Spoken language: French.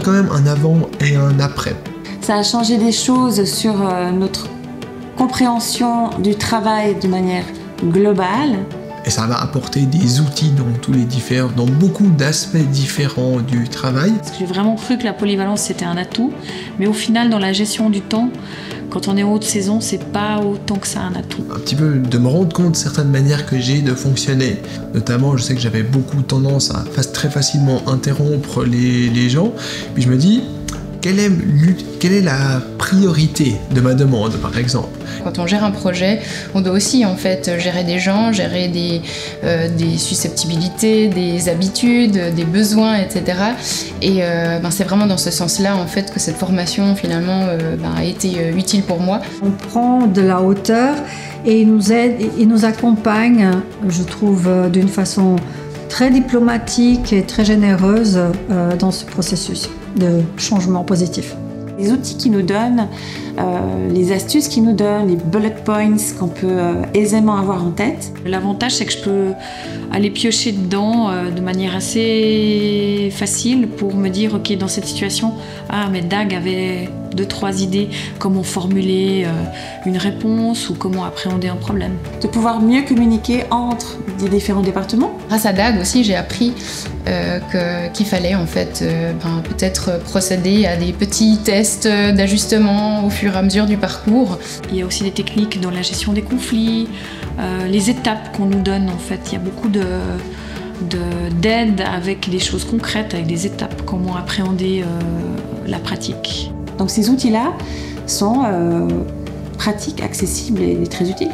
quand même un avant et un après. Ça a changé des choses sur notre compréhension du travail de manière globale. Et ça va apporter des outils dans beaucoup d'aspects différents du travail. Parce que j'ai vraiment cru que la polyvalence c'était un atout, mais au final dans la gestion du temps, quand on est en haute saison, c'est pas autant que ça un atout. Un petit peu de me rendre compte de certaines manières que j'ai de fonctionner. Notamment, je sais que j'avais beaucoup tendance à très facilement interrompre les gens. Puis je me dis, quelle est la priorité de ma demande, par exemple? Quand on gère un projet, on doit aussi en fait gérer des gens, gérer des susceptibilités, des habitudes, des besoins, etc. Et c'est vraiment dans ce sens-là en fait que cette formation finalement a été utile pour moi. On prend de la hauteur et il nous aide, il nous accompagne, je trouve, d'une façon très diplomatique et très généreuse dans ce processus de changement positif. Les outils qu'ils nous donnent, les astuces qu'ils nous donnent, les bullet points qu'on peut aisément avoir en tête. L'avantage, c'est que je peux aller piocher dedans de manière assez facile pour me dire, ok, dans cette situation, mais Dag avait 2-3 idées, comment formuler une réponse ou comment appréhender un problème. De pouvoir mieux communiquer entre les différents départements. Grâce à Dag aussi, j'ai appris qu'il fallait en fait peut-être procéder à des petits tests d'ajustement au fur et à mesure du parcours. Il y a aussi des techniques dans la gestion des conflits, les étapes qu'on nous donne en fait. Il y a beaucoup d'aide avec des choses concrètes, avec des étapes, comment appréhender la pratique. Donc ces outils-là sont pratiques, accessibles et très utiles.